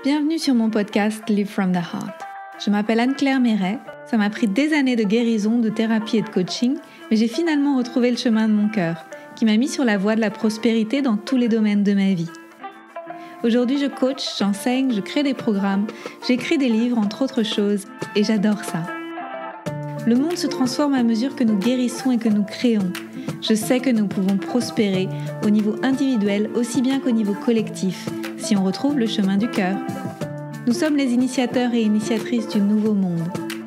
Bienvenue sur mon podcast Live from the Heart. Je m'appelle Anne-Claire Méret. Ça m'a pris des années de guérison, de thérapie et de coaching, mais j'ai finalement retrouvé le chemin de mon cœur, qui m'a mis sur la voie de la prospérité dans tous les domaines de ma vie. Aujourd'hui, je coach, j'enseigne, je crée des programmes, j'écris des livres, entre autres choses, et j'adore ça. Le monde se transforme à mesure que nous guérissons et que nous créons. Je sais que nous pouvons prospérer au niveau individuel aussi bien qu'au niveau collectif, si on retrouve le chemin du cœur. Nous sommes les initiateurs et initiatrices du nouveau monde.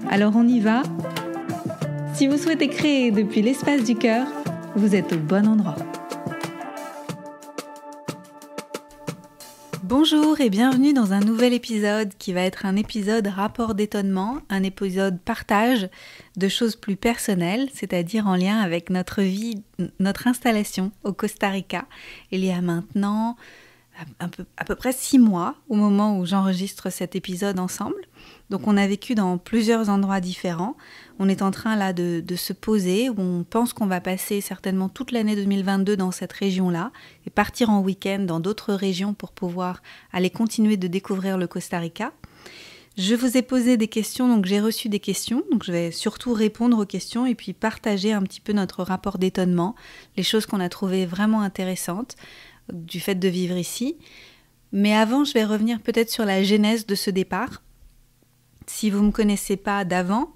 Alors on y va ? Si vous souhaitez créer depuis l'espace du cœur, vous êtes au bon endroit. Bonjour et bienvenue dans un nouvel épisode qui va être un épisode rapport d'étonnement, un épisode partage de choses plus personnelles, c'est-à-dire en lien avec notre vie, notre installation au Costa Rica. Il y a maintenant à peu près 6 mois au moment où j'enregistre cet épisode ensemble. Donc on a vécu dans plusieurs endroits différents. On est en train là de se poser, où on pense qu'on va passer certainement toute l'année 2022 dans cette région-là et partir en week-end dans d'autres régions pour pouvoir aller continuer de découvrir le Costa Rica. Je vous ai posé des questions, donc j'ai reçu des questions, donc je vais surtout répondre aux questions et puis partager un petit peu notre rapport d'étonnement, les choses qu'on a trouvées vraiment intéressantes du fait de vivre ici. Mais avant, je vais revenir peut-être sur la genèse de ce départ. Si vous ne me connaissez pas d'avant,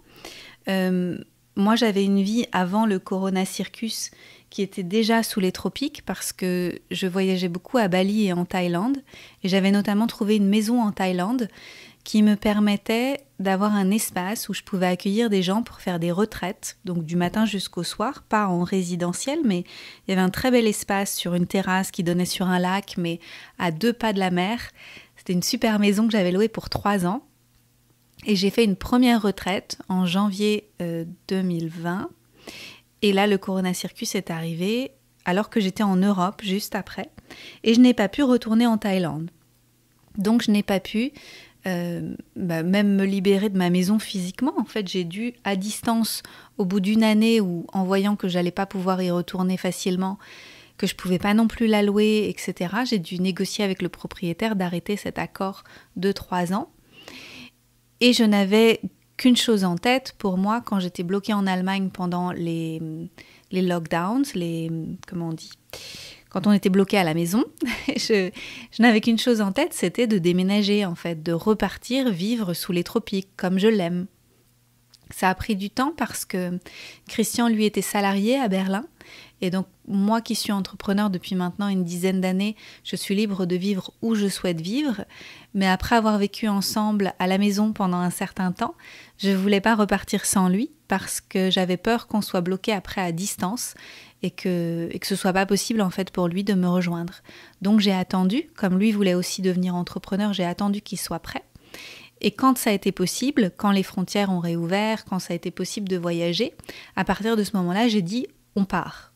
moi j'avais une vie avant le Corona Circus qui était déjà sous les tropiques parce que je voyageais beaucoup à Bali et en Thaïlande. Et j'avais notamment trouvé une maison en Thaïlande qui me permettait d'avoir un espace où je pouvais accueillir des gens pour faire des retraites, donc du matin jusqu'au soir, pas en résidentiel, mais il y avait un très bel espace sur une terrasse qui donnait sur un lac, mais à 2 pas de la mer. C'était une super maison que j'avais louée pour 3 ans. Et j'ai fait une première retraite en janvier 2020. Et là, le Corona Circus est arrivé alors que j'étais en Europe juste après. Et je n'ai pas pu retourner en Thaïlande. Donc je n'ai pas pu même me libérer de ma maison physiquement. En fait, j'ai dû, à distance, au bout d'une année où, en voyant que j'allais pas pouvoir y retourner facilement, que je pouvais pas non plus la louer, etc., j'ai dû négocier avec le propriétaire d'arrêter cet accord de 3 ans. Et je n'avais qu'une chose en tête pour moi quand j'étais bloquée en Allemagne pendant les lockdowns, comment on dit ? Quand on était bloqué à la maison, je n'avais qu'une chose en tête, c'était de déménager en fait, de repartir vivre sous les tropiques comme je l'aime. Ça a pris du temps parce que Christian, lui, était salarié à Berlin. Et donc, moi qui suis entrepreneur depuis maintenant une dizaine d'années, je suis libre de vivre où je souhaite vivre. Mais après avoir vécu ensemble à la maison pendant un certain temps, je ne voulais pas repartir sans lui parce que j'avais peur qu'on soit bloqué après à distance et que ce soit pas possible en fait pour lui de me rejoindre. Donc j'ai attendu, comme lui voulait aussi devenir entrepreneur, j'ai attendu qu'il soit prêt. Et quand ça a été possible, quand les frontières ont réouvert, quand ça a été possible de voyager, à partir de ce moment-là, j'ai dit on part.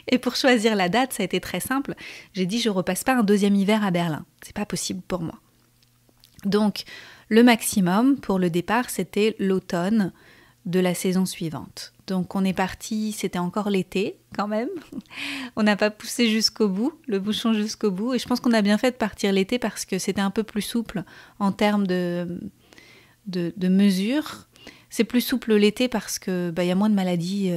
Et pour choisir la date, ça a été très simple. J'ai dit je repasse pas un 2e hiver à Berlin. C'est pas possible pour moi. Donc le maximum pour le départ, c'était l'automne de la saison suivante. Donc on est parti, c'était encore l'été quand même. On n'a pas poussé jusqu'au bout, le bouchon jusqu'au bout. Et je pense qu'on a bien fait de partir l'été parce que c'était un peu plus souple en termes de mesures. C'est plus souple l'été parce que y a moins de maladies,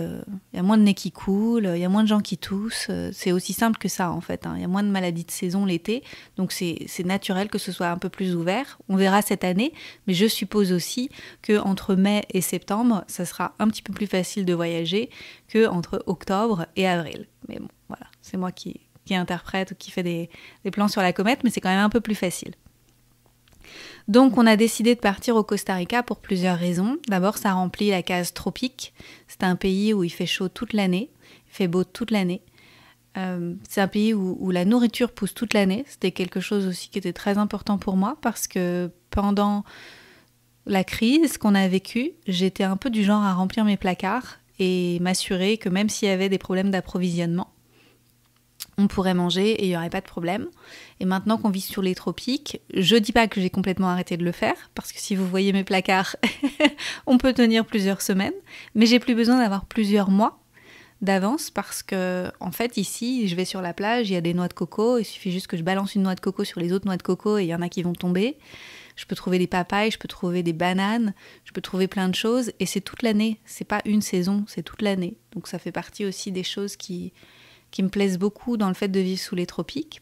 y a moins de nez qui coulent, il y a moins de gens qui toussent. C'est aussi simple que ça en fait. Il y a moins de maladies de saison l'été, donc c'est naturel que ce soit un peu plus ouvert. On verra cette année, mais je suppose aussi qu'entre mai et septembre, ça sera un petit peu plus facile de voyager qu'entre octobre et avril. Mais bon, voilà, c'est moi qui interprète ou qui fait des plans sur la comète, mais c'est quand même un peu plus facile. Donc on a décidé de partir au Costa Rica pour plusieurs raisons. D'abord, ça remplit la case tropique. C'est un pays où il fait chaud toute l'année, il fait beau toute l'année. C'est un pays où la nourriture pousse toute l'année. C'était quelque chose aussi qui était très important pour moi parce que pendant la crise qu'on a vécue, j'étais un peu du genre à remplir mes placards et m'assurer que même s'il y avait des problèmes d'approvisionnement, on pourrait manger et il n'y aurait pas de problème. Et maintenant qu'on vit sur les tropiques, je dis pas que j'ai complètement arrêté de le faire, parce que si vous voyez mes placards, on peut tenir plusieurs semaines, mais j'ai plus besoin d'avoir plusieurs mois d'avance parce que, en fait, ici, je vais sur la plage, il y a des noix de coco, il suffit juste que je balance une noix de coco sur les autres noix de coco et il y en a qui vont tomber. Je peux trouver des papayes, je peux trouver des bananes, je peux trouver plein de choses et c'est toute l'année. C'est pas une saison, c'est toute l'année. Donc ça fait partie aussi des choses qui me plaisent beaucoup dans le fait de vivre sous les tropiques.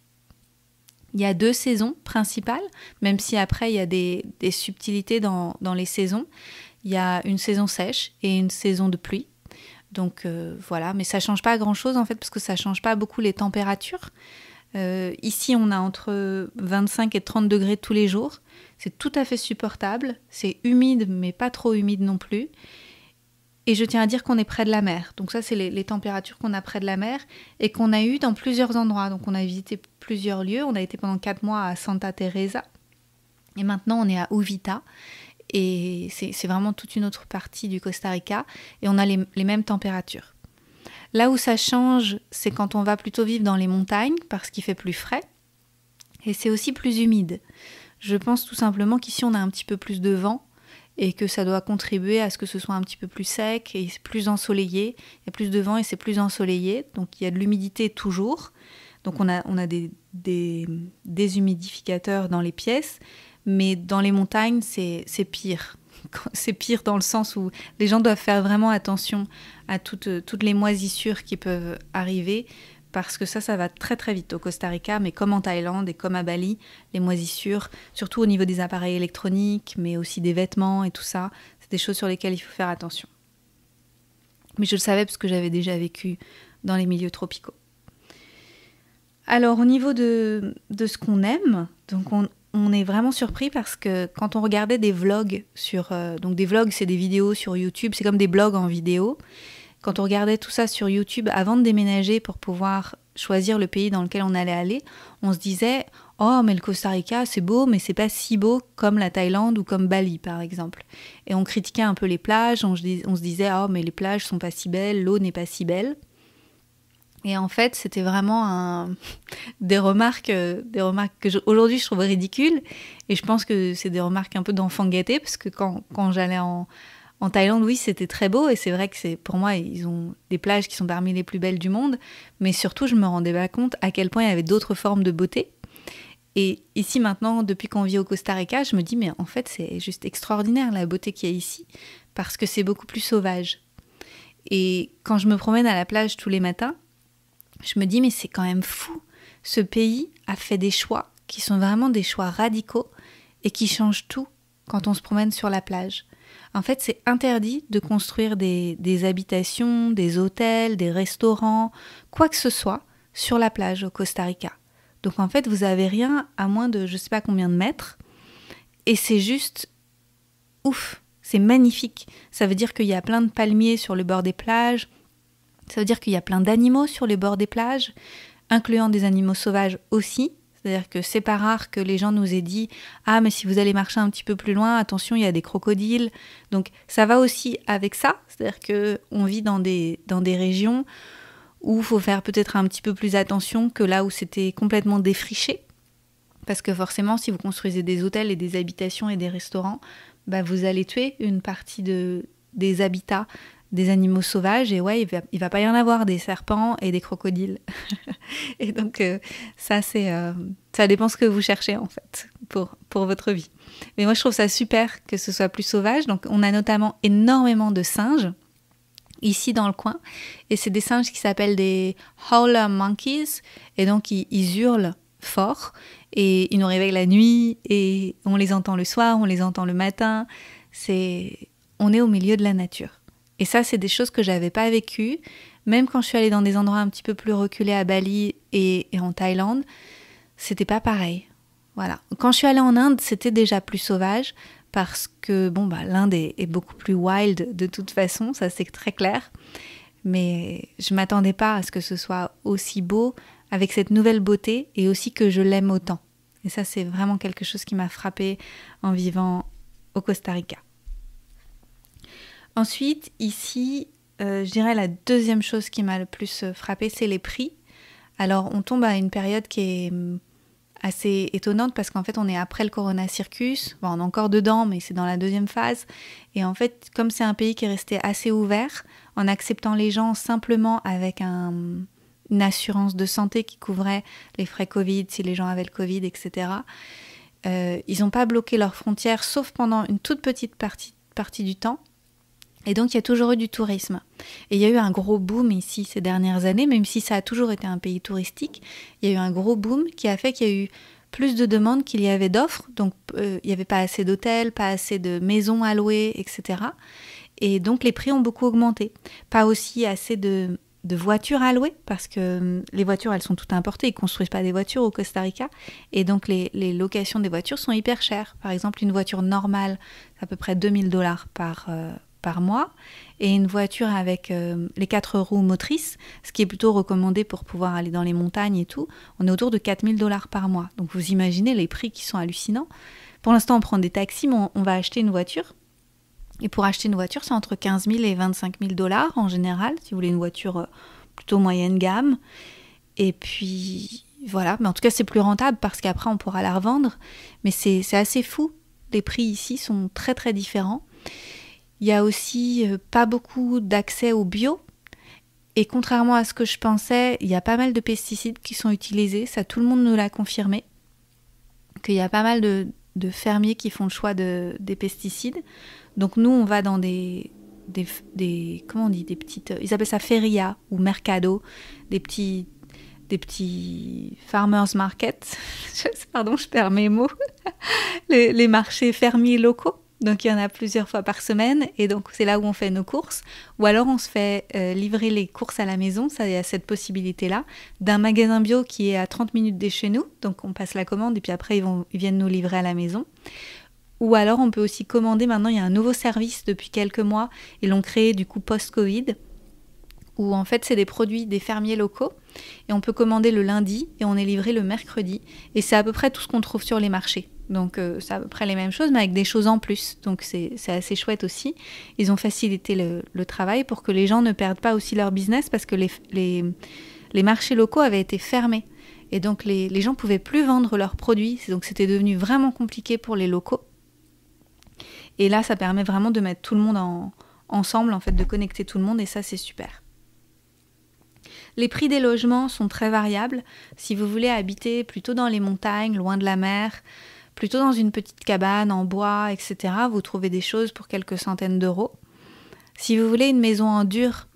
Il y a 2 saisons principales, même si après il y a des subtilités dans les saisons. Il y a une saison sèche et une saison de pluie. Donc voilà, mais ça change pas grand-chose en fait parce que ça change pas beaucoup les températures. Ici, on a entre 25 et 30 degrés tous les jours. C'est tout à fait supportable. C'est humide, mais pas trop humide non plus. Et je tiens à dire qu'on est près de la mer. Donc ça, c'est les températures qu'on a près de la mer et qu'on a eues dans plusieurs endroits. Donc on a visité plusieurs lieux. On a été pendant 4 mois à Santa Teresa. Et maintenant, on est à Uvita. Et c'est vraiment toute une autre partie du Costa Rica. Et on a les mêmes températures. Là où ça change, c'est quand on va plutôt vivre dans les montagnes, parce qu'il fait plus frais. Et c'est aussi plus humide. Je pense tout simplement qu'ici, on a un petit peu plus de vent et que ça doit contribuer à ce que ce soit un petit peu plus sec et plus ensoleillé. Il y a plus de vent et c'est plus ensoleillé. Donc, il y a de l'humidité toujours. Donc, on a des déshumidificateurs dans les pièces. Mais dans les montagnes, c'est pire. C'est pire dans le sens où les gens doivent faire vraiment attention à toutes les moisissures qui peuvent arriver parce que ça va très très vite au Costa Rica, mais comme en Thaïlande et comme à Bali, les moisissures, surtout au niveau des appareils électroniques, mais aussi des vêtements et tout ça, c'est des choses sur lesquelles il faut faire attention. Mais je le savais parce que j'avais déjà vécu dans les milieux tropicaux. Alors au niveau de ce qu'on aime, donc on est vraiment surpris parce que quand on regardait des vlogs donc des vlogs, c'est des vidéos sur YouTube, c'est comme des blogs en vidéo. Quand on regardait tout ça sur YouTube avant de déménager pour pouvoir choisir le pays dans lequel on allait aller, on se disait « Oh, mais le Costa Rica, c'est beau, mais c'est pas si beau comme la Thaïlande ou comme Bali, par exemple. » Et on critiquait un peu les plages, on se disait « Oh, mais les plages sont pas si belles, l'eau n'est pas si belle. » Et en fait, c'était vraiment des remarques que aujourd'hui je trouve ridicules. Et je pense que c'est des remarques un peu d'enfant gâté, parce que quand j'allais en Thaïlande, oui, c'était très beau. Et c'est vrai que pour moi, ils ont des plages qui sont parmi les plus belles du monde. Mais surtout, je me rendais pas compte à quel point il y avait d'autres formes de beauté. Et ici, maintenant, depuis qu'on vit au Costa Rica, je me dis, mais en fait, c'est juste extraordinaire la beauté qu'il y a ici, parce que c'est beaucoup plus sauvage. Et quand je me promène à la plage tous les matins, je me dis, mais c'est quand même fou. Ce pays a fait des choix qui sont vraiment des choix radicaux et qui changent tout quand on se promène sur la plage. En fait, c'est interdit de construire des habitations, des hôtels, des restaurants, quoi que ce soit, sur la plage au Costa Rica. Donc en fait, vous n'avez rien à moins de je ne sais pas combien de mètres. Et c'est juste ouf, c'est magnifique. Ça veut dire qu'il y a plein de palmiers sur le bord des plages. Ça veut dire qu'il y a plein d'animaux sur les bords des plages, incluant des animaux sauvages aussi. C'est-à-dire que c'est pas rare que les gens nous aient dit « Ah, mais si vous allez marcher un petit peu plus loin, attention, il y a des crocodiles. » Donc ça va aussi avec ça. C'est-à-dire qu'on vit dans des régions où il faut faire peut-être un petit peu plus attention que là où c'était complètement défriché. Parce que forcément, si vous construisez des hôtels et des habitations et des restaurants, bah vous allez tuer une partie des habitats des animaux sauvages, et ouais, il va pas y en avoir des serpents et des crocodiles. Et donc, ça dépend ce que vous cherchez, en fait, pour votre vie. Mais moi, je trouve ça super que ce soit plus sauvage. Donc, on a notamment énormément de singes, ici dans le coin, et c'est des singes qui s'appellent des howler monkeys, et donc, ils hurlent fort, et ils nous réveillent la nuit, et on les entend le soir, on les entend le matin. On est au milieu de la nature. Et ça, c'est des choses que j'avais pas vécues. Même quand je suis allée dans des endroits un petit peu plus reculés à Bali et en Thaïlande, c'était pas pareil. Voilà. Quand je suis allée en Inde, c'était déjà plus sauvage parce que l'Inde est beaucoup plus wild de toute façon, ça c'est très clair. Mais je m'attendais pas à ce que ce soit aussi beau avec cette nouvelle beauté et aussi que je l'aime autant. Et ça, c'est vraiment quelque chose qui m'a frappée en vivant au Costa Rica. Ensuite, ici, je dirais la deuxième chose qui m'a le plus frappée, c'est les prix. Alors, on tombe à une période qui est assez étonnante parce qu'en fait, on est après le Corona Circus. Bon, on est encore dedans, mais c'est dans la deuxième phase. Et en fait, comme c'est un pays qui est resté assez ouvert, en acceptant les gens simplement avec une assurance de santé qui couvrait les frais Covid, si les gens avaient le Covid, etc. Ils n'ont pas bloqué leurs frontières, sauf pendant une toute petite partie du temps. Et donc, il y a toujours eu du tourisme. Et il y a eu un gros boom ici ces dernières années, même si ça a toujours été un pays touristique. Il y a eu un gros boom qui a fait qu'il y a eu plus de demandes qu'il y avait d'offres. Donc, il n'y avait pas assez d'hôtels, pas assez de maisons à louer, etc. Et donc, les prix ont beaucoup augmenté. Pas aussi assez de voitures à louer, parce que les voitures, elles sont toutes importées. Ils ne construisent pas des voitures au Costa Rica. Et donc, les locations des voitures sont hyper chères. Par exemple, une voiture normale, c'est à peu près $2000 par mois, et une voiture avec les 4 roues motrices, ce qui est plutôt recommandé pour pouvoir aller dans les montagnes et tout, on est autour de $4000 par mois. Donc vous imaginez les prix qui sont hallucinants. Pour l'instant, on prend des taxis, mais on va acheter une voiture. Et pour acheter une voiture, c'est entre 15 000 et 25 000 $ en général, si vous voulez une voiture plutôt moyenne gamme. Et puis voilà, mais en tout cas, c'est plus rentable parce qu'après, on pourra la revendre. Mais c'est assez fou. Les prix ici sont très très différents. Il y a aussi pas beaucoup d'accès au bio. Et contrairement à ce que je pensais, il y a pas mal de pesticides qui sont utilisés. Ça, tout le monde nous l'a confirmé. Qu'il y a pas mal de fermiers qui font le choix des pesticides. Donc nous, on va dans comment on dit, des petites... Ils appellent ça feria ou mercado. Des petits farmers market. Pardon, je perds mes mots. les marchés fermiers locaux. Donc il y en a plusieurs fois par semaine, et donc c'est là où on fait nos courses. Ou alors on se fait livrer les courses à la maison, ça, il y a cette possibilité-là, d'un magasin bio qui est à 30 minutes de chez nous. Donc on passe la commande et puis après ils viennent nous livrer à la maison. Ou alors on peut aussi commander, maintenant il y a un nouveau service depuis quelques mois, ils l'ont créé du coup post-Covid, où en fait c'est des produits des fermiers locaux, et on peut commander le lundi et on est livré le mercredi, et c'est à peu près tout ce qu'on trouve sur les marchés. Donc c'est à peu près les mêmes choses, mais avec des choses en plus. Donc c'est assez chouette aussi. Ils ont facilité le travail pour que les gens ne perdent pas aussi leur business, parce que les marchés locaux avaient été fermés. Et donc les gens ne pouvaient plus vendre leurs produits. Donc c'était devenu vraiment compliqué pour les locaux. Et là, ça permet vraiment de mettre tout le monde ensemble, en fait, de connecter tout le monde, et ça, c'est super. Les prix des logements sont très variables. Si vous voulez habiter plutôt dans les montagnes, loin de la mer, plutôt dans une petite cabane en bois, etc., vous trouvez des choses pour quelques centaines d'euros. Si vous voulez une maison en dur,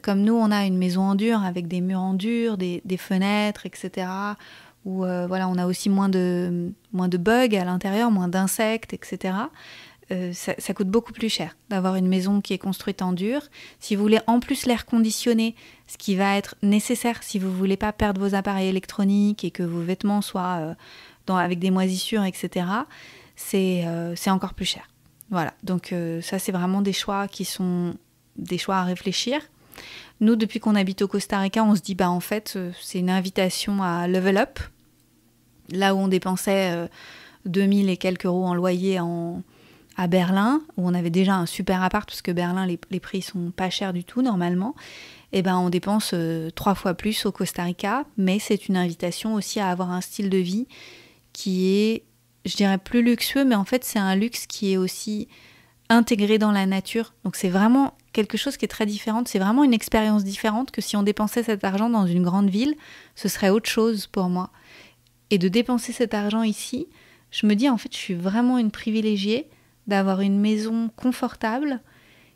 comme nous, on a une maison en dur avec des murs en dur, des fenêtres, etc., où voilà, on a aussi moins de bugs à l'intérieur, moins d'insectes, etc., ça coûte beaucoup plus cher d'avoir une maison qui est construite en dur. Si vous voulez en plus l'air conditionné, ce qui va être nécessaire si vous ne voulez pas perdre vos appareils électroniques et que vos vêtements soient avec des moisissures, etc., c'est encore plus cher. Voilà, donc ça c'est vraiment des choix qui sont des choix à réfléchir. Nous, depuis qu'on habite au Costa Rica, on se dit en fait c'est une invitation à level up. Là où on dépensait 2000 et quelques euros en loyer à Berlin, où on avait déjà un super appart, parce que Berlin, les prix sont pas chers du tout normalement, et on dépense 3 fois plus au Costa Rica, mais c'est une invitation aussi à avoir un style de vie qui est, je dirais, plus luxueux, mais en fait c'est un luxe qui est aussi intégré dans la nature. Donc c'est vraiment quelque chose qui est très différent, c'est vraiment une expérience différente que si on dépensait cet argent dans une grande ville, ce serait autre chose pour moi. Et de dépenser cet argent ici, je me dis en fait je suis vraiment une privilégiée d'avoir une maison confortable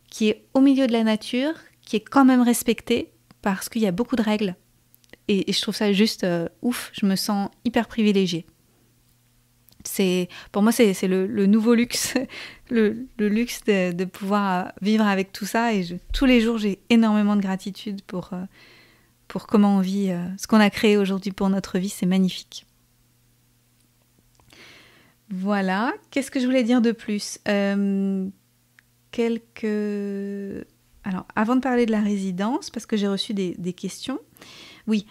qui est au milieu de la nature, qui est quand même respectée parce qu'il y a beaucoup de règles. Et je trouve ça juste ouf, je me sens hyper privilégiée. Pour moi, c'est le nouveau luxe, le luxe de pouvoir vivre avec tout ça. Et tous les jours, j'ai énormément de gratitude pour comment on vit, ce qu'on a créé aujourd'hui pour notre vie, c'est magnifique. Voilà, qu'est-ce que je voulais dire de plus ? Alors, avant de parler de la résidence, parce que j'ai reçu des questions, oui,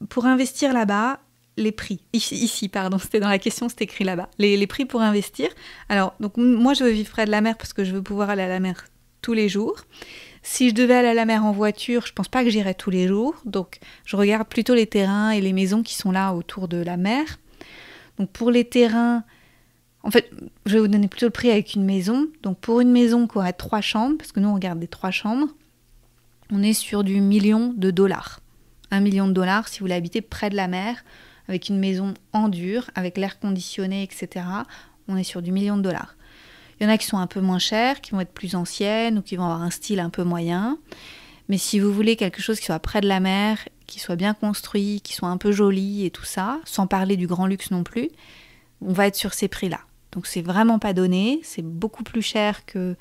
pour investir là-bas, les prix, ici, pardon, c'était dans la question, c'était écrit là-bas, les prix pour investir. Alors, donc, moi, je veux vivre près de la mer parce que je veux pouvoir aller à la mer tous les jours. Si je devais aller à la mer en voiture, je pense pas que j'irais tous les jours, donc je regarde plutôt les terrains et les maisons qui sont là autour de la mer. Donc pour les terrains, En fait, je vais vous donner plutôt le prix avec une maison. Donc pour une maison qui aurait 3 chambres, parce que nous on regarde des 3 chambres, on est sur du $1 million. $1 million si vous l'habitez près de la mer, avec une maison en dur, avec l'air conditionné, etc. On est sur du $1 million. Il y en a qui sont un peu moins chères, qui vont être plus anciennes ou qui vont avoir un style un peu moyen. Mais si vous voulez quelque chose qui soit près de la mer, qui soit bien construit, qui soit un peu joli et tout ça, sans parler du grand luxe non plus, on va être sur ces prix-là. Donc c'est vraiment pas donné, c'est beaucoup plus cher que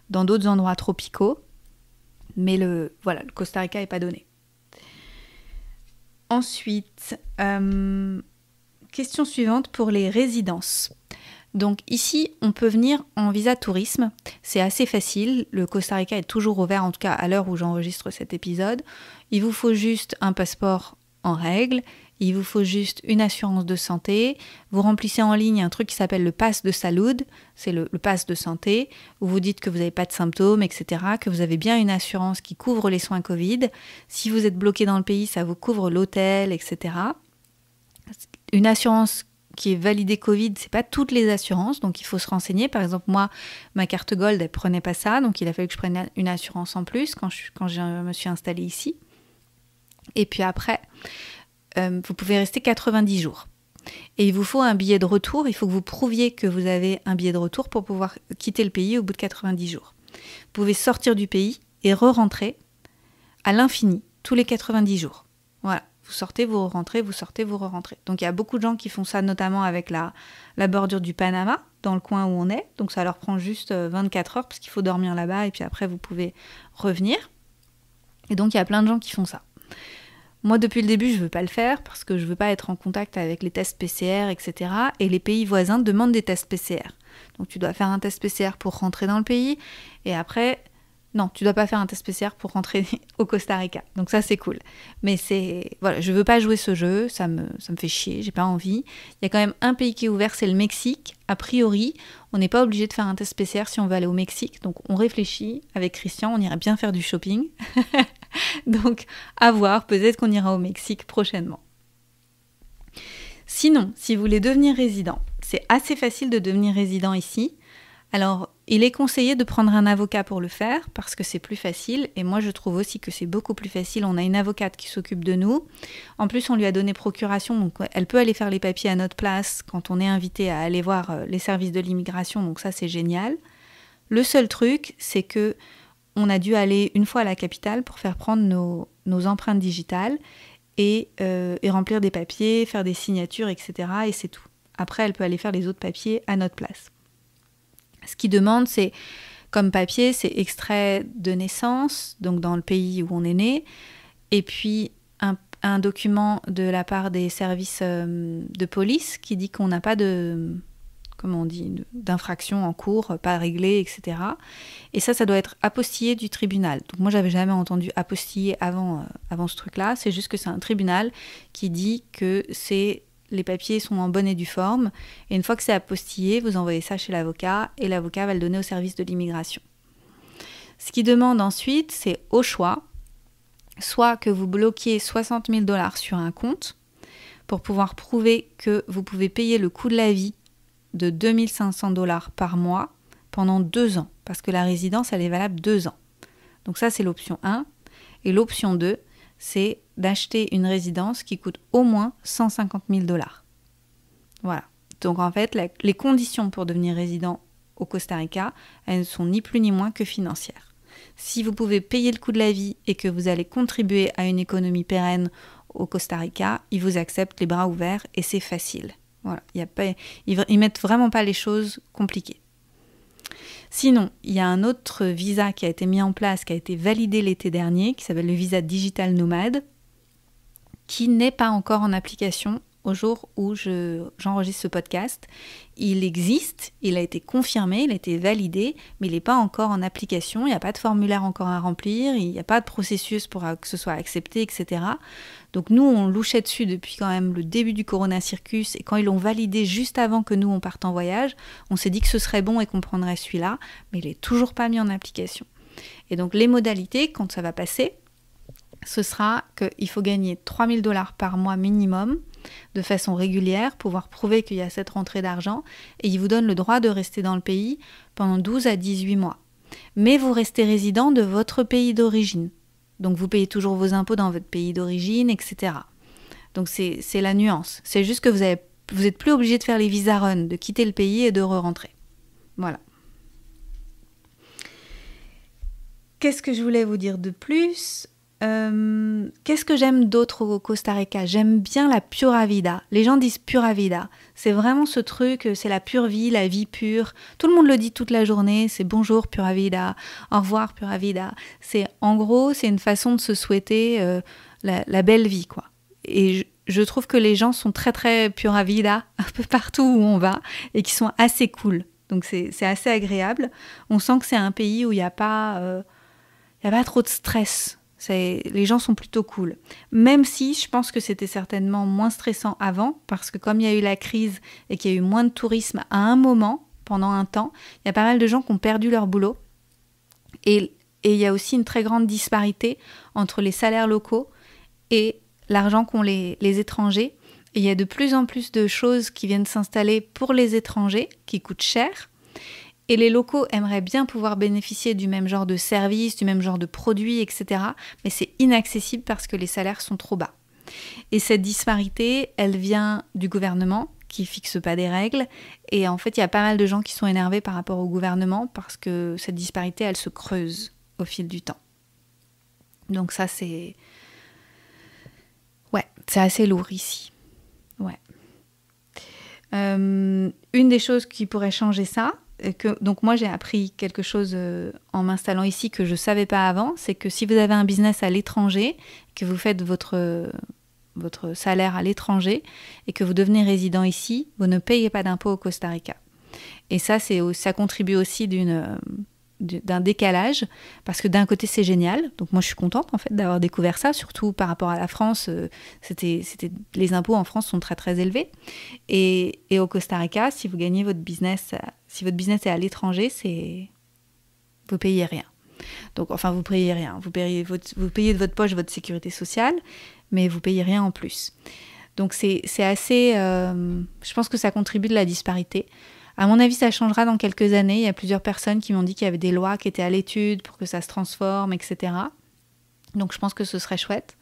dans d'autres endroits tropicaux, mais le Costa Rica n'est pas donné. Ensuite, question suivante pour les résidences. Donc ici, on peut venir en visa tourisme, c'est assez facile, le Costa Rica est toujours ouvert, en tout cas à l'heure où j'enregistre cet épisode. Il vous faut juste un passeport en règle, il vous faut juste une assurance de santé, vous remplissez en ligne un truc qui s'appelle le pass de salud, c'est le pass de santé, où vous dites que vous n'avez pas de symptômes, etc., que vous avez bien une assurance qui couvre les soins Covid. Si vous êtes bloqué dans le pays, ça vous couvre l'hôtel, etc. Une assurance qui est validée Covid, c'est pas toutes les assurances, donc il faut se renseigner. Par exemple, moi, ma carte Gold, elle prenait pas ça, donc il a fallu que je prenne une assurance en plus quand je me suis installée ici. Et puis après, vous pouvez rester 90 jours. Et il vous faut un billet de retour, il faut que vous prouviez que vous avez un billet de retour pour pouvoir quitter le pays au bout de 90 jours. Vous pouvez sortir du pays et re-rentrer à l'infini, tous les 90 jours. Voilà. Vous sortez, vous rentrez, vous sortez, vous rentrez. Donc il y a beaucoup de gens qui font ça, notamment avec la bordure du Panama, dans le coin où on est. Donc ça leur prend juste 24 heures, parce qu'il faut dormir là-bas, et puis après vous pouvez revenir. Et donc il y a plein de gens qui font ça. Moi, depuis le début, je ne veux pas le faire, parce que je ne veux pas être en contact avec les tests PCR, etc. Et les pays voisins demandent des tests PCR. Donc tu dois faire un test PCR pour rentrer dans le pays, et après... Non, tu dois pas faire un test PCR pour rentrer au Costa Rica. Donc ça, c'est cool. Mais je veux pas jouer ce jeu, ça me fait chier, j'ai pas envie. Il y a quand même un pays qui est ouvert, c'est le Mexique. A priori, on n'est pas obligé de faire un test PCR si on veut aller au Mexique. Donc on réfléchit avec Christian, on irait bien faire du shopping. Donc à voir, peut-être qu'on ira au Mexique prochainement. Sinon, si vous voulez devenir résident, c'est assez facile de devenir résident ici. Alors, il est conseillé de prendre un avocat pour le faire parce que c'est plus facile et moi je trouve aussi que c'est beaucoup plus facile. On a une avocate qui s'occupe de nous. En plus, on lui a donné procuration, donc elle peut aller faire les papiers à notre place quand on est invité à aller voir les services de l'immigration, donc ça c'est génial. Le seul truc, c'est que on a dû aller une fois à la capitale pour faire prendre nos empreintes digitales et remplir des papiers, faire des signatures, etc. Et c'est tout. Après, elle peut aller faire les autres papiers à notre place. Ce qu'ils demandent, c'est, comme papier, c'est extrait de naissance, donc dans le pays où on est né, et puis un document de la part des services de police qui dit qu'on n'a pas d'infraction en cours, pas réglée, etc. Et ça doit être apostillé du tribunal. Donc moi, j'avais jamais entendu apostiller avant ce truc-là. C'est juste que c'est un tribunal qui dit que les papiers sont en bonne et due forme, et une fois que c'est apostillé, vous envoyez ça chez l'avocat, et l'avocat va le donner au service de l'immigration. Ce qu'il demande ensuite, c'est au choix, soit que vous bloquiez $60,000 sur un compte, pour pouvoir prouver que vous pouvez payer le coût de la vie de $2 500 par mois pendant 2 ans, parce que la résidence, elle est valable 2 ans. Donc ça, c'est l'option 1, et l'option 2, c'est d'acheter une résidence qui coûte au moins $150,000. Voilà. Donc en fait, les conditions pour devenir résident au Costa Rica, elles ne sont ni plus ni moins que financières. Si vous pouvez payer le coût de la vie et que vous allez contribuer à une économie pérenne au Costa Rica, ils vous acceptent les bras ouverts et c'est facile. Voilà. Ils mettent vraiment pas les choses compliquées. Sinon, il y a un autre visa qui a été mis en place, qui a été validé l'été dernier, qui s'appelle le visa Digital Nomade, qui n'est pas encore en application au jour où j'enregistre ce podcast. Il existe, il a été confirmé, il a été validé, mais il n'est pas encore en application, il n'y a pas de formulaire encore à remplir, il n'y a pas de processus pour que ce soit accepté, etc. Donc nous, on louchait dessus depuis quand même le début du Corona Circus, et quand ils l'ont validé juste avant que nous, on parte en voyage, on s'est dit que ce serait bon et qu'on prendrait celui-là, mais il n'est toujours pas mis en application. Et donc les modalités, quand ça va passer, ce sera qu'il faut gagner $3,000 par mois minimum, de façon régulière, pouvoir prouver qu'il y a cette rentrée d'argent, et ils vous donnent le droit de rester dans le pays pendant 12 à 18 mois. Mais vous restez résident de votre pays d'origine. Donc vous payez toujours vos impôts dans votre pays d'origine, etc. Donc c'est la nuance. C'est juste que vous êtes plus obligé de faire les visa run, de quitter le pays et de re-rentrer. Voilà. Qu'est-ce que je voulais vous dire de plus ? Qu'est-ce que j'aime d'autre au Costa Rica ? J'aime bien la pura vida. Les gens disent pura vida. C'est vraiment ce truc, c'est la pure vie, la vie pure. Tout le monde le dit toute la journée, c'est bonjour pura vida, au revoir pura vida. En gros, c'est une façon de se souhaiter la belle vie, quoi. Et je trouve que les gens sont très très pura vida un peu partout où on va et qui sont assez cool. Donc c'est assez agréable. On sent que c'est un pays où il n'y a pas trop de stress. Les gens sont plutôt cool. Même si je pense que c'était certainement moins stressant avant, parce que comme il y a eu la crise et qu'il y a eu moins de tourisme à un moment, pendant un temps, il y a pas mal de gens qui ont perdu leur boulot. Et il y a aussi une très grande disparité entre les salaires locaux et l'argent qu'ont les étrangers. Et il y a de plus en plus de choses qui viennent s'installer pour les étrangers, qui coûtent cher. Et les locaux aimeraient bien pouvoir bénéficier du même genre de services, du même genre de produits, etc. Mais c'est inaccessible parce que les salaires sont trop bas. Et cette disparité, elle vient du gouvernement qui ne fixe pas des règles. Et en fait, il y a pas mal de gens qui sont énervés par rapport au gouvernement parce que cette disparité, elle se creuse au fil du temps. Donc ça, c'est assez lourd ici. Ouais. Une des choses qui pourrait changer ça, donc moi j'ai appris quelque chose en m'installant ici que je ne savais pas avant, c'est que si vous avez un business à l'étranger, que vous faites votre salaire à l'étranger et que vous devenez résident ici, vous ne payez pas d'impôt au Costa Rica. Et ça contribue aussi d'un décalage, parce que d'un côté c'est génial, donc moi je suis contente en fait d'avoir découvert ça, surtout par rapport à la France, les impôts en France sont très très élevés, et au Costa Rica, si vous gagnez votre business, si votre business est à l'étranger, vous payez rien. Donc enfin vous payez rien, vous payez de votre poche votre sécurité sociale, mais vous payez rien en plus. Donc c'est assez, je pense que ça contribue de la disparité. À mon avis, ça changera dans quelques années. Il y a plusieurs personnes qui m'ont dit qu'il y avait des lois qui étaient à l'étude pour que ça se transforme, etc. Donc je pense que ce serait chouette.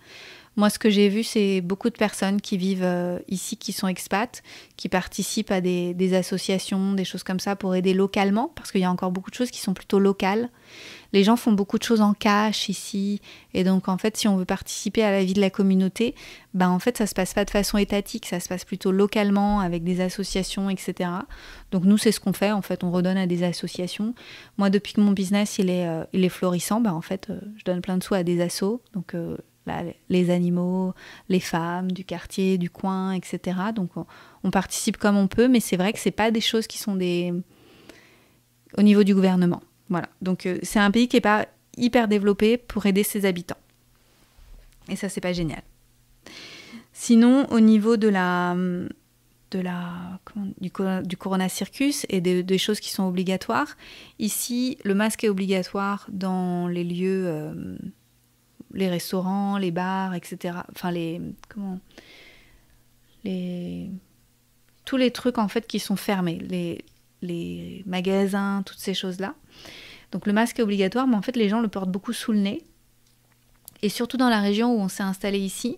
Moi, ce que j'ai vu, c'est beaucoup de personnes qui vivent ici, qui sont expats, qui participent à des associations, des choses comme ça pour aider localement, parce qu'il y a encore beaucoup de choses qui sont plutôt locales. Les gens font beaucoup de choses en cash ici, et donc en fait, si on veut participer à la vie de la communauté, en fait, ça se passe pas de façon étatique, ça se passe plutôt localement avec des associations, etc. Donc nous, c'est ce qu'on fait. En fait, on redonne à des associations. Moi, depuis que mon business il est florissant, en fait, je donne plein de sous à des assos. Donc les animaux, les femmes du quartier, du coin, etc. Donc on participe comme on peut, mais c'est vrai que c'est pas des choses qui sont au niveau du gouvernement. Voilà. Donc c'est un pays qui est pas hyper développé pour aider ses habitants. Et ça, c'est pas génial. Sinon, au niveau du Corona Circus et des choses qui sont obligatoires, ici, le masque est obligatoire dans les lieux... les restaurants, les bars, etc. Enfin, tous les trucs en fait qui sont fermés, les magasins, toutes ces choses-là. Donc le masque est obligatoire, mais en fait les gens le portent beaucoup sous le nez. Et surtout dans la région où on s'est installé ici,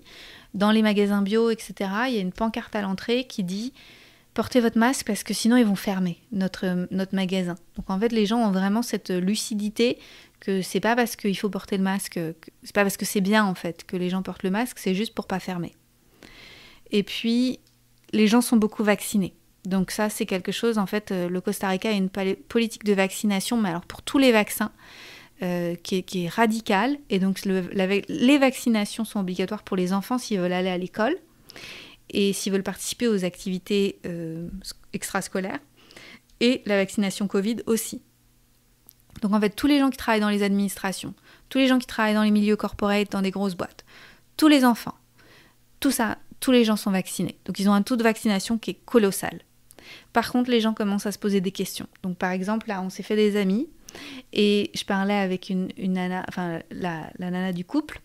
dans les magasins bio, etc., il y a une pancarte à l'entrée qui dit « Portez votre masque parce que sinon ils vont fermer notre magasin ». Donc en fait les gens ont vraiment cette lucidité que c'est pas parce qu'il faut porter le masque, c'est pas parce que c'est bien en fait que les gens portent le masque, c'est juste pour pas fermer. Et puis les gens sont beaucoup vaccinés. Donc ça c'est quelque chose, en fait, le Costa Rica a une politique de vaccination, mais alors pour tous les vaccins, qui est radicale. Et donc les vaccinations sont obligatoires pour les enfants s'ils veulent aller à l'école et s'ils veulent participer aux activités extrascolaires, et la vaccination Covid aussi. Donc en fait, tous les gens qui travaillent dans les administrations, tous les gens qui travaillent dans les milieux corporate, dans des grosses boîtes, tous les enfants, tout ça, tous les gens sont vaccinés. Donc ils ont un taux de vaccination qui est colossal. Par contre, les gens commencent à se poser des questions. Donc par exemple, là, on s'est fait des amis Et je parlais avec une nana, enfin la nana du couple,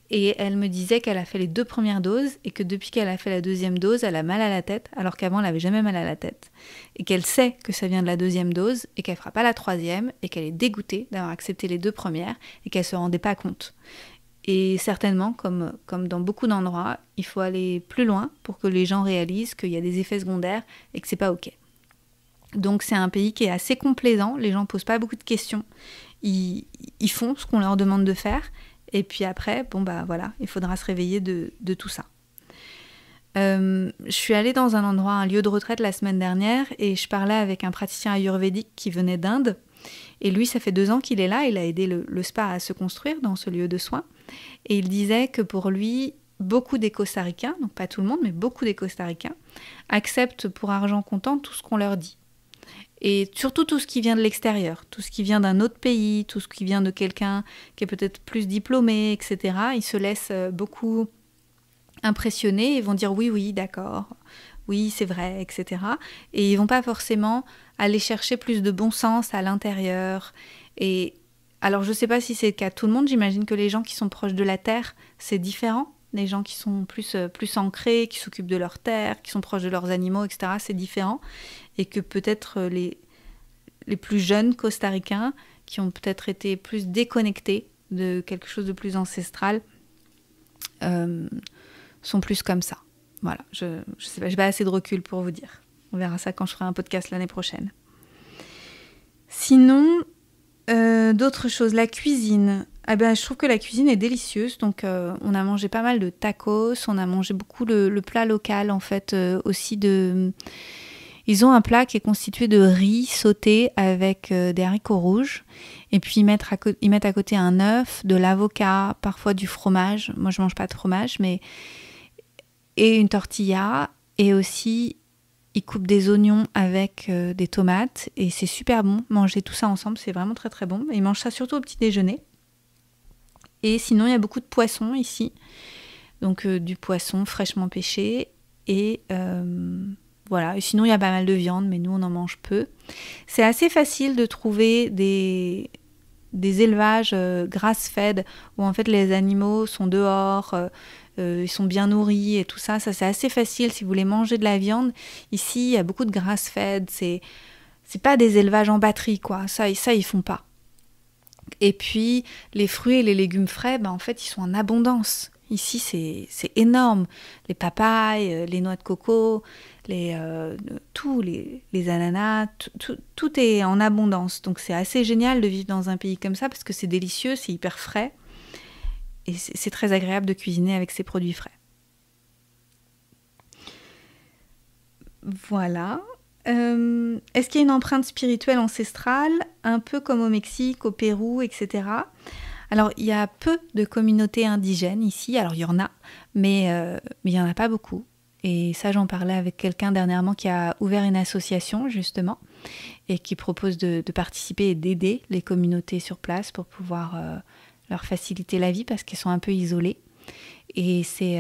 et elle me disait qu'elle a fait les 2 premières doses et que depuis qu'elle a fait la 2e dose, elle a mal à la tête, alors qu'avant elle n'avait jamais mal à la tête. Et qu'elle sait que ça vient de la 2e dose et qu'elle fera pas la 3e et qu'elle est dégoûtée d'avoir accepté les 2 premières et qu'elle se rendait pas compte. Et certainement, comme dans beaucoup d'endroits, il faut aller plus loin pour que les gens réalisent qu'il y a des effets secondaires et que c'est pas ok. Donc c'est un pays qui est assez complaisant, les gens posent pas beaucoup de questions, ils font ce qu'on leur demande de faire, et puis après, voilà, il faudra se réveiller de tout ça. Je suis allée dans un endroit, un lieu de retraite la semaine dernière, et je parlais avec un praticien ayurvédique qui venait d'Inde, et lui, ça fait 2 ans qu'il est là, il a aidé le spa à se construire dans ce lieu de soins, et il disait que pour lui, beaucoup des Costa-Ricains, donc pas tout le monde, mais beaucoup des Costa-Ricains, acceptent pour argent comptant tout ce qu'on leur dit. Et surtout tout ce qui vient de l'extérieur, tout ce qui vient d'un autre pays, tout ce qui vient de quelqu'un qui est peut-être plus diplômé, etc. Ils se laissent beaucoup impressionner et vont dire oui, d'accord, oui, c'est vrai, etc. Et ils vont pas forcément aller chercher plus de bon sens à l'intérieur. Et alors je sais pas si c'est le cas de tout le monde, j'imagine que les gens qui sont proches de la terre, c'est différent. Les gens qui sont plus ancrés, qui s'occupent de leur terre, qui sont proches de leurs animaux, etc., c'est différent. Et que peut-être les plus jeunes Costa-Ricains, qui ont peut-être été plus déconnectés de quelque chose de plus ancestral, sont plus comme ça. Voilà, je sais pas, j'ai pas assez de recul pour vous dire. On verra ça quand je ferai un podcast l'année prochaine. Sinon, d'autres choses, la cuisine. Je trouve que la cuisine est délicieuse, donc on a mangé pas mal de tacos, on a mangé beaucoup le plat local en fait, aussi de... Ils ont un plat qui est constitué de riz sauté avec des haricots rouges, et puis ils mettent à côté un œuf, de l'avocat, parfois du fromage, moi je mange pas de fromage, et une tortilla, et aussi ils coupent des oignons avec des tomates, et c'est super bon, manger tout ça ensemble, c'est vraiment très très bon, et ils mangent ça surtout au petit déjeuner. Et sinon, il y a beaucoup de poissons ici. Donc du poisson fraîchement pêché. Et voilà. Et sinon, il y a pas mal de viande, mais nous, on en mange peu. C'est assez facile de trouver des élevages grass-fed où en fait les animaux sont dehors, ils sont bien nourris et tout ça. Ça, c'est assez facile si vous voulez manger de la viande. Ici, il y a beaucoup de grass-fed. C'est pas des élevages en batterie, quoi. Ça, ils font pas. Et puis, les fruits et les légumes frais, en fait, ils sont en abondance. Ici, c'est énorme. Les papayes, les noix de coco, les ananas, tout est en abondance. Donc, c'est assez génial de vivre dans un pays comme ça parce que c'est délicieux, c'est hyper frais. Et c'est très agréable de cuisiner avec ces produits frais. Voilà. Est-ce qu'il y a une empreinte spirituelle ancestrale, un peu comme au Mexique, au Pérou, etc. Alors, il y a peu de communautés indigènes ici. Alors, il y en a, mais il n'y en a pas beaucoup. Et ça, j'en parlais avec quelqu'un dernièrement qui a ouvert une association, justement, et qui propose de participer et d'aider les communautés sur place pour pouvoir leur faciliter la vie parce qu'elles sont un peu isolées. Et c'est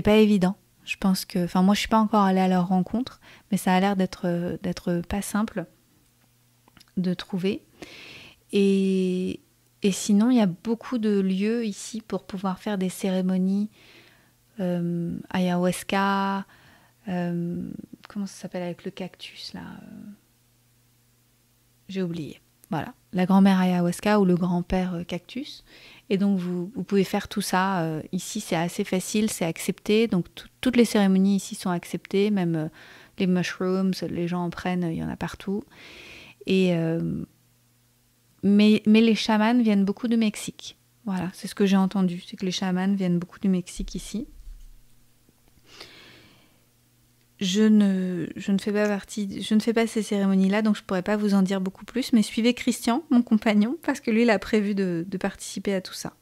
pas évident. Je pense que, moi je suis pas encore allée à leur rencontre, mais ça a l'air d'être pas simple de trouver. Et sinon, il y a beaucoup de lieux ici pour pouvoir faire des cérémonies ayahuasca, comment ça s'appelle avec le cactus là j'ai oublié. Voilà, la grand-mère ayahuasca ou le grand-père cactus. Et donc, vous pouvez faire tout ça. Ici, c'est assez facile, c'est accepté. Donc, toutes les cérémonies ici sont acceptées. Même les mushrooms, les gens en prennent, il y en a partout. Et, mais les chamans viennent beaucoup de Mexique. Voilà, c'est ce que j'ai entendu. C'est que les chamans viennent beaucoup du Mexique ici. Je ne fais pas ces cérémonies-là, donc je ne pourrais pas vous en dire beaucoup plus, mais suivez Christian, mon compagnon, parce que lui, il a prévu de participer à tout ça.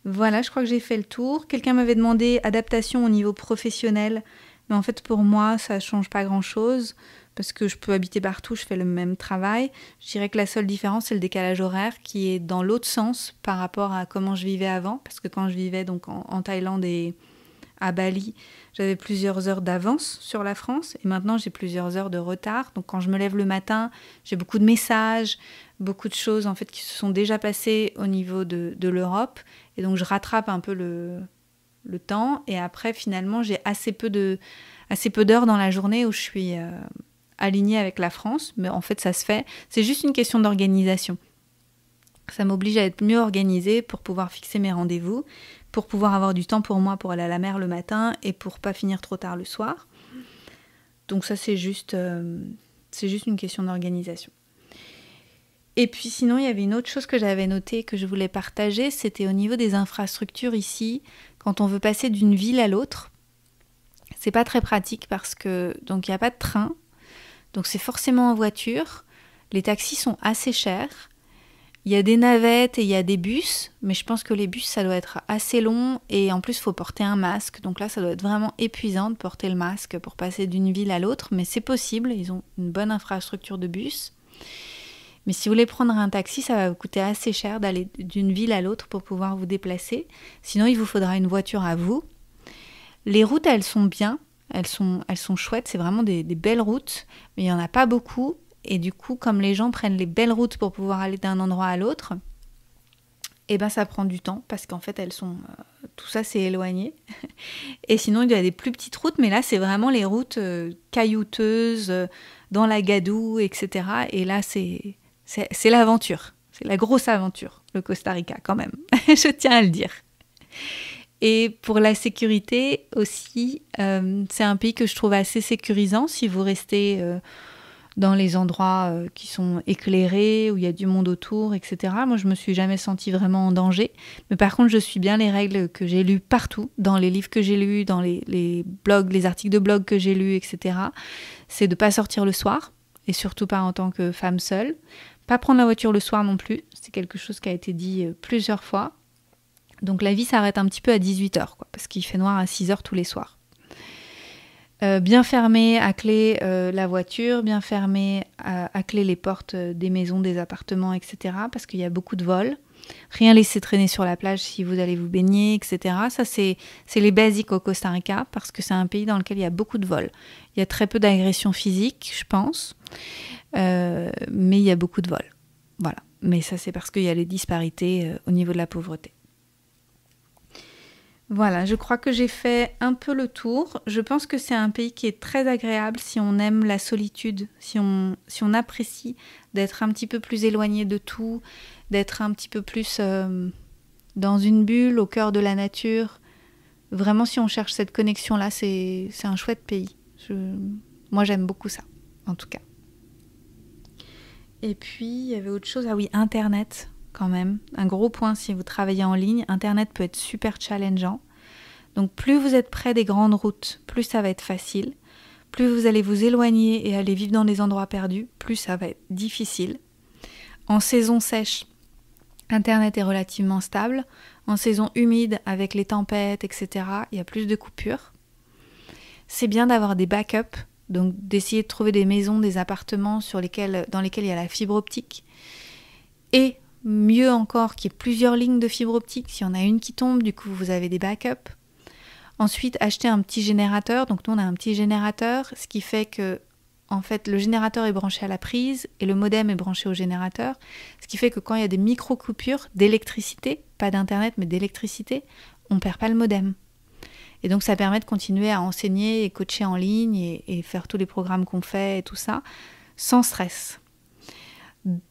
Voilà, je crois que j'ai fait le tour. Quelqu'un m'avait demandé adaptation au niveau professionnel, mais en fait, pour moi, ça ne change pas grand-chose, parce que je peux habiter partout, je fais le même travail. Je dirais que la seule différence, c'est le décalage horaire, qui est dans l'autre sens par rapport à comment je vivais avant, parce que quand je vivais donc en Thaïlande et À Bali, j'avais plusieurs heures d'avance sur la France et maintenant j'ai plusieurs heures de retard. Donc quand je me lève le matin, j'ai beaucoup de messages, beaucoup de choses en fait qui se sont déjà passées au niveau de l'Europe. Et donc je rattrape un peu le temps. Et après, finalement, j'ai assez peu d'heures dans la journée où je suis alignée avec la France. Mais en fait, ça se fait. C'est juste une question d'organisation. Ça m'oblige à être mieux organisée pour pouvoir fixer mes rendez-vous, pour pouvoir avoir du temps pour moi pour aller à la mer le matin et pour pas finir trop tard le soir. Donc ça, c'est juste une question d'organisation. Et puis sinon, il y avait une autre chose que j'avais notée, que je voulais partager, c'était au niveau des infrastructures ici. Quand on veut passer d'une ville à l'autre, c'est pas très pratique parce que donc il n'y a pas de train, donc c'est forcément en voiture. Les taxis sont assez chers. Il y a des navettes et il y a des bus, mais je pense que les bus, ça doit être assez long et en plus, il faut porter un masque. Donc là, ça doit être vraiment épuisant de porter le masque pour passer d'une ville à l'autre, mais c'est possible, ils ont une bonne infrastructure de bus. Mais si vous voulez prendre un taxi, ça va vous coûter assez cher d'aller d'une ville à l'autre pour pouvoir vous déplacer. Sinon, il vous faudra une voiture à vous. Les routes, elles sont bien, elles sont chouettes, c'est vraiment des belles routes, mais il n'y en a pas beaucoup. Et du coup, comme les gens prennent les belles routes pour pouvoir aller d'un endroit à l'autre, eh ben ça prend du temps parce qu'en fait, tout ça, c'est éloigné. Et sinon, il y a des plus petites routes, mais là, c'est vraiment les routes caillouteuses, dans la gadoue, etc. Et là, c'est l'aventure. C'est la grosse aventure, le Costa Rica, quand même. Je tiens à le dire. Et pour la sécurité aussi, c'est un pays que je trouve assez sécurisant si vous restez dans les endroits qui sont éclairés, où il y a du monde autour, etc. Moi, je me suis jamais sentie vraiment en danger. Mais par contre, je suis bien les règles que j'ai lues partout, dans les livres que j'ai lus, dans les blogs, les articles de blog que j'ai lus, etc. C'est de ne pas sortir le soir, et surtout pas en tant que femme seule. Pas prendre la voiture le soir non plus. C'est quelque chose qui a été dit plusieurs fois. Donc la vie s'arrête un petit peu à 18h, quoi, parce qu'il fait noir à 6h tous les soirs. Bien fermer à clé la voiture, bien fermer à clé les portes des maisons, des appartements, etc. Parce qu'il y a beaucoup de vols. Rien laisser traîner sur la plage si vous allez vous baigner, etc. Ça, c'est les basiques au Costa Rica, parce que c'est un pays dans lequel il y a beaucoup de vols. Il y a très peu d'agressions physiques, je pense, mais il y a beaucoup de vols. Voilà. Mais ça, c'est parce qu'il y a les disparités au niveau de la pauvreté. Voilà, je crois que j'ai fait un peu le tour. Je pense que c'est un pays qui est très agréable si on aime la solitude, si on apprécie d'être un petit peu plus éloigné de tout, d'être un petit peu plus dans une bulle, au cœur de la nature. Vraiment, si on cherche cette connexion-là, c'est un chouette pays. Moi, j'aime beaucoup ça, en tout cas. Et puis, il y avait autre chose. Ah oui, Internet. Quand même, un gros point si vous travaillez en ligne, Internet peut être super challengeant. Donc plus vous êtes près des grandes routes, plus ça va être facile. Plus vous allez vous éloigner et aller vivre dans des endroits perdus, plus ça va être difficile. En saison sèche, Internet est relativement stable. En saison humide, avec les tempêtes, etc., il y a plus de coupures. C'est bien d'avoir des backups, donc d'essayer de trouver des maisons, des appartements dans lesquels il y a la fibre optique. Et mieux encore qu'il y ait plusieurs lignes de fibre optique. Si on a une qui tombe, du coup, vous avez des backups. Ensuite, acheter un petit générateur. Donc, nous, on a un petit générateur, ce qui fait que, en fait, le générateur est branché à la prise et le modem est branché au générateur. Ce qui fait que quand il y a des micro-coupures d'électricité, pas d'internet, mais d'électricité, on ne perd pas le modem. Et donc, ça permet de continuer à enseigner et coacher en ligne et faire tous les programmes qu'on fait et tout ça, sans stress.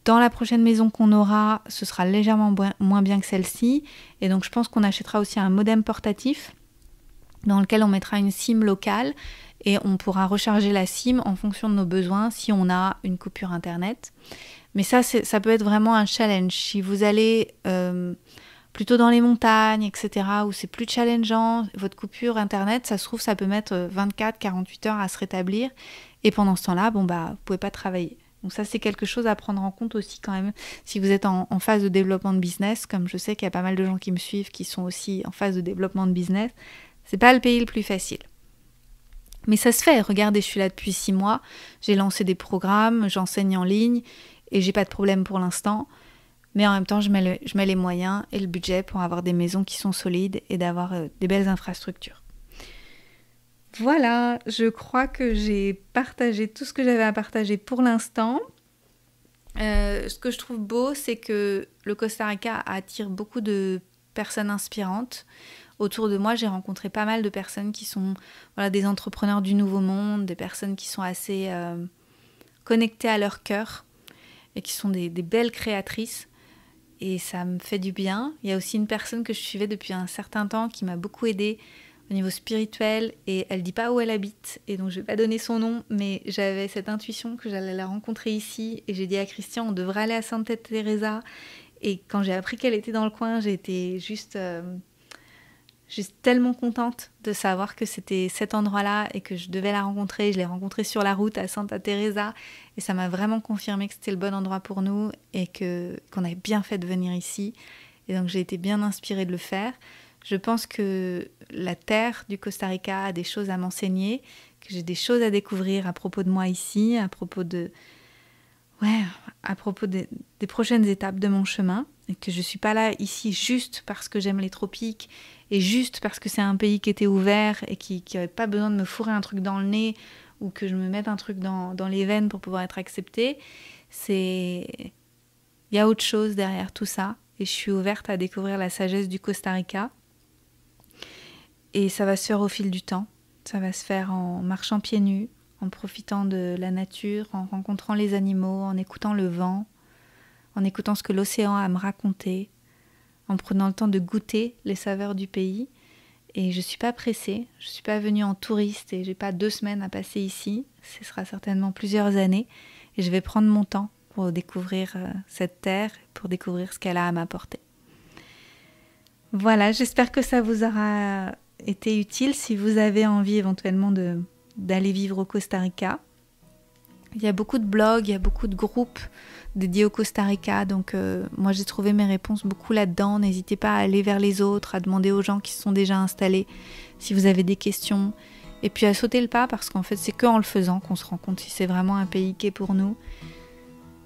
Dans la prochaine maison qu'on aura, ce sera légèrement moins bien que celle-ci. Et donc, je pense qu'on achètera aussi un modem portatif dans lequel on mettra une SIM locale et on pourra recharger la SIM en fonction de nos besoins si on a une coupure Internet. Mais ça peut être vraiment un challenge. Si vous allez plutôt dans les montagnes, etc., où c'est plus challengeant, votre coupure Internet, ça se trouve, ça peut mettre 24-48 heures à se rétablir. Et pendant ce temps-là, vous ne pouvez pas travailler. Donc ça, c'est quelque chose à prendre en compte aussi quand même. Si vous êtes en phase de développement de business, comme je sais qu'il y a pas mal de gens qui me suivent qui sont aussi en phase de développement de business, c'est pas le pays le plus facile. Mais ça se fait. Regardez, je suis là depuis 6 mois. J'ai lancé des programmes, j'enseigne en ligne et j'ai pas de problème pour l'instant. Mais en même temps, je mets les moyens et le budget pour avoir des maisons qui sont solides et d'avoir des belles infrastructures. Voilà, je crois que j'ai partagé tout ce que j'avais à partager pour l'instant. Ce que je trouve beau, c'est que le Costa Rica attire beaucoup de personnes inspirantes. Autour de moi, j'ai rencontré pas mal de personnes qui sont des entrepreneurs du nouveau monde, des personnes qui sont assez connectées à leur cœur et qui sont des belles créatrices. Et ça me fait du bien. Il y a aussi une personne que je suivais depuis un certain temps qui m'a beaucoup aidée au niveau spirituel et elle dit pas où elle habite et donc je vais pas donner son nom, mais j'avais cette intuition que j'allais la rencontrer ici et j'ai dit à Christian on devrait aller à Santa Teresa et quand j'ai appris qu'elle était dans le coin j'ai été juste tellement contente de savoir que c'était cet endroit-là et que je devais la rencontrer. Je l'ai rencontrée sur la route à Santa Teresa et ça m'a vraiment confirmé que c'était le bon endroit pour nous et qu'on avait bien fait de venir ici et donc j'ai été bien inspirée de le faire. Je pense que la terre du Costa Rica a des choses à m'enseigner, que j'ai des choses à découvrir à propos de moi ici, à propos des prochaines étapes de mon chemin, et que je ne suis pas là ici juste parce que j'aime les tropiques et juste parce que c'est un pays qui était ouvert et qui n'avait pas besoin de me fourrer un truc dans le nez ou que je me mette un truc dans les veines pour pouvoir être acceptée. Il y a autre chose derrière tout ça et je suis ouverte à découvrir la sagesse du Costa Rica. Et ça va se faire au fil du temps. Ça va se faire en marchant pieds nus, en profitant de la nature, en rencontrant les animaux, en écoutant le vent, en écoutant ce que l'océan a à me raconter, en prenant le temps de goûter les saveurs du pays. Et je ne suis pas pressée, je ne suis pas venue en touriste et je n'ai pas 2 semaines à passer ici. Ce sera certainement plusieurs années. Et je vais prendre mon temps pour découvrir cette terre, pour découvrir ce qu'elle a à m'apporter. Voilà, j'espère que ça vous aura été utile si vous avez envie éventuellement d'aller vivre au Costa Rica. Il y a beaucoup de blogs, il y a beaucoup de groupes dédiés au Costa Rica, donc moi j'ai trouvé mes réponses beaucoup là-dedans. N'hésitez pas à aller vers les autres, à demander aux gens qui se sont déjà installés si vous avez des questions, et puis à sauter le pas parce qu'en fait c'est qu'en le faisant qu'on se rend compte si c'est vraiment un pays qui est pour nous.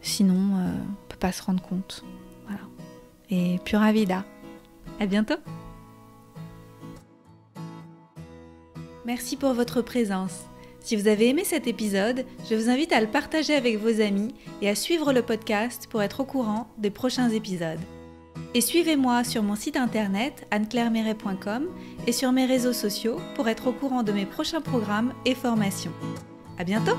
Sinon, on ne peut pas se rendre compte. Voilà. Et pura vida. À bientôt. Merci pour votre présence. Si vous avez aimé cet épisode, je vous invite à le partager avec vos amis et à suivre le podcast pour être au courant des prochains épisodes. Et suivez-moi sur mon site internet anneclairemeret.com et sur mes réseaux sociaux pour être au courant de mes prochains programmes et formations. À bientôt!